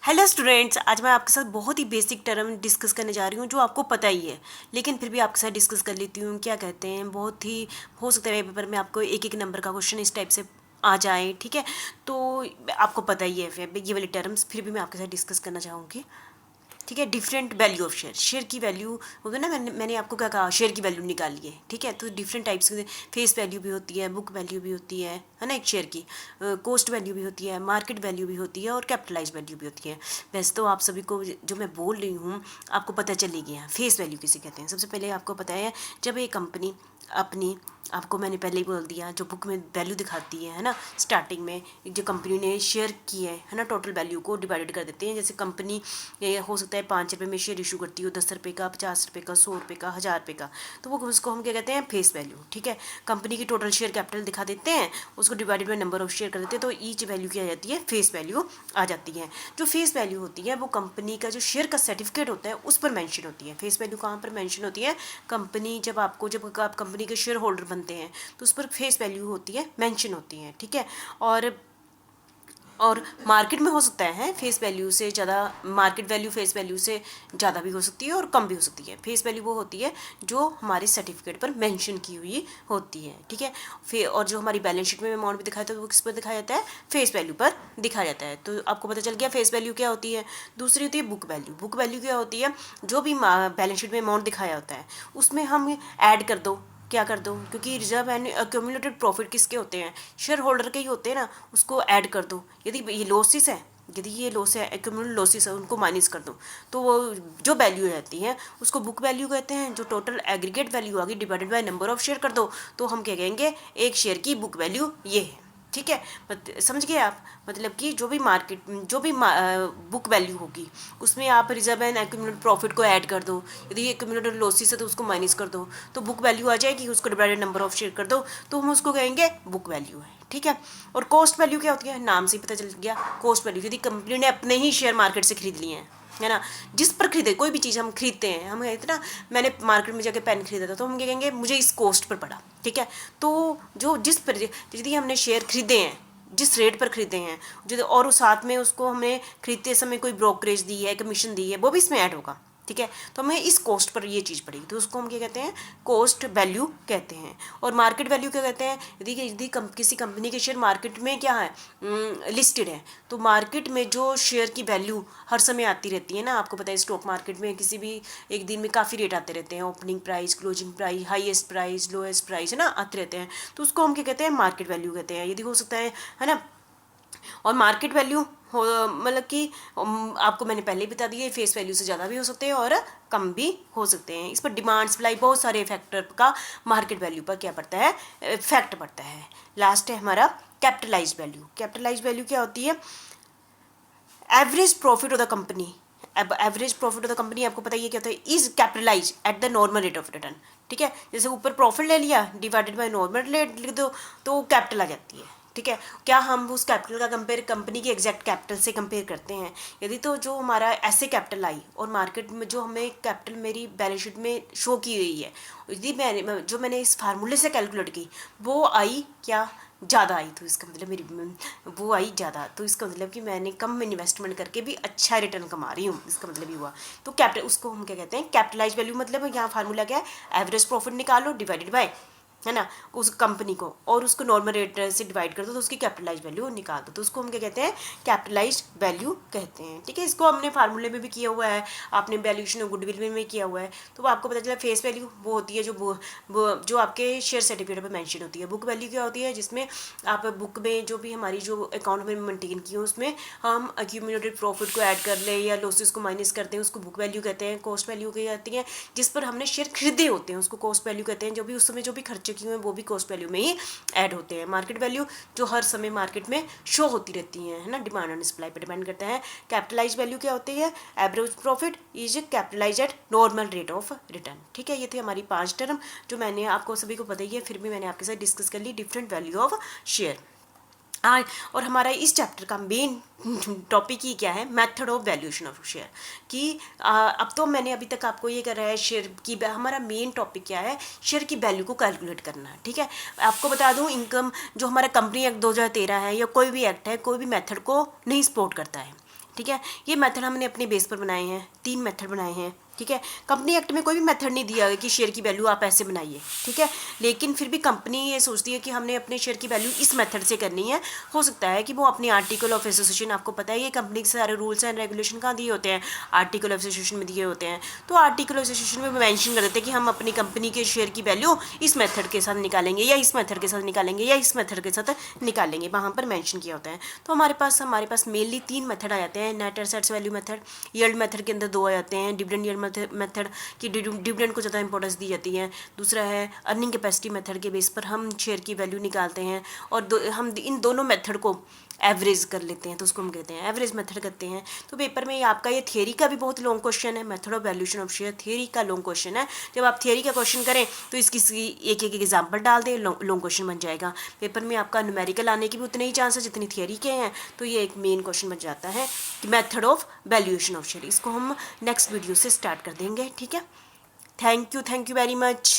Hello students, आज मैं आपके साथ बहुत ही बेसिक टर्म डिस्कस करने जा रही हूँ जो आपको पता ही है, लेकिन फिर भी आपके साथ डिस्कस कर लेती हूँ। क्या कहते हैं, बहुत ही हो सकता है पेपर में आपको एक एक नंबर का क्वेश्चन इस टाइप से आ जाए। ठीक है, तो आपको पता ही है फिर ये वाली टर्म्स फिर भी मैं आपके साथ डिस्कस करना चाहूँगी। ठीक है, different value of share, share की वैल्यू होगी ना। मैंने आपको क्या कहा, शेयर की वैल्यू निकाली है। ठीक है, तो डिफरेंट टाइप्स की फेस वैल्यू भी होती है, बुक वैल्यू भी होती है ना, एक शेयर की कॉस्ट वैल्यू भी होती है, मार्केट वैल्यू भी होती है और कैपिटलाइज वैल्यू भी होती है। वैसे तो आप सभी को जो मैं बोल रही हूँ आपको पता चल गया। फेस वैल्यू किसे कहते हैं, सबसे पहले आपको पता है जब एक कंपनी अपनी, आपको मैंने पहले ही बोल दिया, जो बुक में वैल्यू दिखाती है ना, स्टार्टिंग में जो कंपनी ने शेयर किए है ना, टोटल वैल्यू को डिवाइडेड कर देते हैं। जैसे कंपनी हो सकता है 5 रुपये में शेयर इशू करती हो, 10 रुपये का, 50 रुपये का, 100 रुपये का, 1000 रुपये का, तो वो उसको हम क्या कहते हैं, फेस वैल्यू। ठीक है, कंपनी की टोटल शेयर कैपिटल दिखा देते हैं, उसको divided by number of share कर देते हैं, तो ईच वैल्यू क्या आ जाती है, फेस वैल्यू आ जाती है। जो फेस वैल्यू होती है वो कंपनी का जो शेयर का सर्टिफिकेट होता है उस पर मेंशन होती है। फेस वैल्यू कहाँ पर मेंशन होती है, कंपनी जब आप कंपनी के शेयर होल्डर बनते हैं तो उस पर फेस वैल्यू होती है, मेंशन होती है। ठीक है, और मार्केट में हो सकता है फेस वैल्यू से ज़्यादा, मार्केट वैल्यू फेस वैल्यू से ज़्यादा भी हो सकती है और कम भी हो सकती है। फेस वैल्यू वो होती है जो हमारे सर्टिफिकेट पर मेंशन की हुई होती है। ठीक है, फिर और जो हमारी बैलेंस शीट में अमाउंट भी दिखाया था वो किस पर दिखाया जाता है, फेस वैल्यू पर दिखाया जाता है। तो आपको पता चल गया फेस वैल्यू क्या होती है। दूसरी होती है बुक वैल्यू। बुक वैल्यू क्या होती है, जो भी बैलेंस शीट में अमाउंट दिखाया होता है उसमें हम ऐड कर दो, क्या कर दो, क्योंकि रिजर्व एंड एक्यूमुलेटेड प्रॉफिट किसके होते हैं, शेयर होल्डर के ही होते हैं ना, उसको ऐड कर दो। यदि ये लॉसेस है, यदि ये लॉस है, एक्यूमुलेटेड लॉसेस है, उनको माइनस कर दो, तो वो जो वैल्यू रहती है उसको बुक वैल्यू कहते हैं। जो टोटल एग्रीगेट वैल्यू आ गई divided by number of share कर दो, तो हम क्या कहेंगे, एक शेयर की बुक वैल्यू ये है। ठीक है, समझ गए आप, मतलब कि जो भी बुक वैल्यू होगी उसमें आप रिजर्व एंड एक्यूमुलेटेड प्रॉफिट को ऐड कर दो। यदि ये एक्यूमुलेटेड लॉसेस है तो उसको माइनस कर दो, तो बुक वैल्यू आ जाएगी, उसको डिवाइडेड नंबर ऑफ शेयर कर दो, तो हम उसको कहेंगे बुक वैल्यू है। ठीक है, और कॉस्ट वैल्यू क्या होती है, नाम से ही पता चल गया। कॉस्ट वैल्यू, यदि कंपनी ने अपने ही शेयर मार्केट से खरीद लिए हैं, है ना, जिस पर खरीदे, कोई भी चीज़ हम खरीदते हैं, हम कहते ना, मैंने मार्केट में जाके पेन खरीदा था तो हम क्या कहेंगे, मुझे इस कॉस्ट पर पड़ा। ठीक है, तो जो जिस पर यदि हमने शेयर खरीदे हैं, जिस रेट पर खरीदे हैं, जो और उस साथ में उसको हमने खरीदते समय कोई ब्रोकरेज दी है, कमीशन दी है, वो भी इसमें ऐड होगा। ठीक है, तो हमें इस कॉस्ट पर ये चीज़ पड़ेगी, तो उसको हम क्या कहते हैं, कॉस्ट वैल्यू कहते हैं। और मार्केट वैल्यू क्या कहते हैं, यदि किसी कंपनी के शेयर मार्केट में क्या है, लिस्टेड है, तो मार्केट में जो शेयर की वैल्यू हर समय आती रहती है ना, आपको पता है स्टॉक मार्केट में किसी भी एक दिन में काफ़ी रेट आते रहते हैं, opening price, closing price, highest price, lowest price, है ना, आते रहते हैं, तो उसको हम क्या कहते हैं, मार्केट वैल्यू कहते हैं। यदि हो सकता है ना, और मार्केट वैल्यू हो मतलब कि आपको मैंने पहले ही बता दिया, फेस वैल्यू से ज़्यादा भी हो सकते हैं और कम भी हो सकते हैं। इस पर डिमांड सप्लाई बहुत सारे फैक्टर का मार्केट वैल्यू पर क्या पड़ता है, इफेक्ट पड़ता है। लास्ट है हमारा कैपिटलाइज वैल्यू। कैपिटलाइज वैल्यू क्या होती है, average profit of the company. अब average profit of the company आपको पता ही क्या होता है, is capitalise at the normal rate of return. ठीक है, जैसे ऊपर प्रॉफिट ले लिया, डिवाइडेड बाय नॉर्मल रेट लिख दो, तो कैपिटल आ जाती है। ठीक है, क्या हम उस कैपिटल का कंपेयर कंपनी की एग्जैक्ट कैपिटल से कंपेयर करते हैं, यदि तो जो हमारा ऐसे कैपिटल आई और मार्केट में जो हमें कैपिटल मेरी बैलेंस शीट में शो की हुई है, यदि मैंने इस फार्मूले से कैलकुलेट की वो आई क्या, ज़्यादा आई, तो इसका मतलब मेरी वो आई ज़्यादा, तो इसका मतलब कि मैंने कम इन्वेस्टमेंट करके भी अच्छा रिटर्न कमा रही हूँ, इसका मतलब ये हुआ। तो कैपिटल, उसको हम क्या कहते हैं, कैपिटलाइज वैल्यू। मतलब यहाँ फार्मूला क्या है, एवरेज प्रॉफिट निकालो डिवाइडेड बाय, है ना, उस कंपनी को, और उसको नॉर्मल रेट से डिवाइड कर दो तो उसकी कैपिटलाइज वैल्यू निकाल दो, तो उसको हम क्या कहते हैं, कैपिटलाइज वैल्यू कहते हैं। ठीक है, इसको हमने फार्मूले में भी किया हुआ है, आपने वैल्यूएशन ऑफ गुडविल में भी किया हुआ है, तो वो आपको पता चला। फेस वैल्यू वो होती है जो आपके शेयर सर्टिफिकेट पर मेंशन होती है। बुक वैल्यू क्या होती है, जिसमें आप बुक में जो भी हमारी जो अकाउंट में मेंटेन की हो उसमें हम एक्यूमुलेटेड प्रॉफिट को ऐड कर लें या लॉसेस को माइनस करते हैं, उसको बुक वैल्यू कहते हैं। कॉस्ट वैल्यू की जाती है जिस पर हमने शेयर खरीदे होते हैं, उसको कॉस्ट वैल्यू कहते हैं। जो भी उस समय जो भी खर्चे किए हैं वो भी कॉस्ट वैल्यू में ही ऐड होते हैं। मार्केट वैल्यू जो हर समय मार्केट में शो होती रहती है ना, डिमांड एंड सप्लाई पर डिपेंड करता है। कैपिटलाइज वैल्यू क्या होती है, average profit is capitalise at normal rate of return. ठीक है, ये थे हमारी 5 टर्म जो मैंने आपको सभी को पता ही है, फिर भी मैंने आपके साथ डिस्कस कर ली, डिफरेंट वैल्यू ऑफ शेयर। और हमारा इस चैप्टर का मेन टॉपिक ही क्या है, method of valuation of share. कि अब तो मैंने अभी तक आपको ये करा है शेयर की, हमारा मेन टॉपिक क्या है, शेयर की वैल्यू को कैलकुलेट करना है। ठीक है, आपको बता दूं, इनकम जो हमारा कंपनी एक्ट 2013 है या कोई भी एक्ट है, कोई भी मेथड को नहीं सपोर्ट करता है। ठीक है। ये मेथड हमने अपने बेस पर बनाए हैं, 3 मेथड बनाए हैं, ठीक है। कंपनी एक्ट में कोई भी मेथड नहीं दिया है कि शेयर की वैल्यू आप ऐसे बनाइए, ठीक है। लेकिन फिर भी कंपनी ये सोचती है कि हमने अपने शेयर की वैल्यू इस मेथड से करनी है। हो सकता है कि वो अपनी आर्टिकल ऑफ एसोसिएशन, आपको पता है ये कंपनी के सारे रूल्स एंड रेगुलेशन कहाँ दिए होते हैं, आर्टिकल ऑफ एसोसिएशन में दिए होते हैं। तो आर्टिकल ऑफ एसोसिएशन में मेंशन कर देते हैं कि हम अपनी कंपनी के शेयर की वैल्यू इस मेथड के साथ निकालेंगे, या इस मेथड के साथ निकालेंगे, या इस मेथड के साथ निकालेंगे, वहाँ पर मेंशन किया होता है। तो हमारे पास मेनली 3 मेथड आ जाते हैं। Net assets value method, yield method के अंदर 2 आ जाते हैं, डिविडेंड यील्ड मेथड कि डिविडेंड को ज़्यादा इंपॉर्टेंस दी जाती है। दूसरा है अर्निंग कैपेसिटी मेथड के बेस पर हम शेयर की वैल्यू निकालते हैं, और हम इन दोनों मेथड को एवरेज कर लेते हैं, तो उसको हम कहते हैं एवरेज मेथड करते हैं। तो पेपर में आपका ये थियरी का भी बहुत लॉन्ग क्वेश्चन है, method of valuation of share theory का लॉन्ग क्वेश्चन है। जब आप थियरी का क्वेश्चन करें तो इसकी एक एग्जाम्पल डाल दें, लॉन्ग क्वेश्चन बन जाएगा। पेपर में आपका न्यूमेरिकल आने के भी उतने ही चांस है जितनी थियरी के हैं। तो ये एक मेन क्वेश्चन बन जाता है कि method of valuation of share. इसको हम नेक्स्ट वीडियो से स्टार्ट कर देंगे, ठीक है। Thank you very much.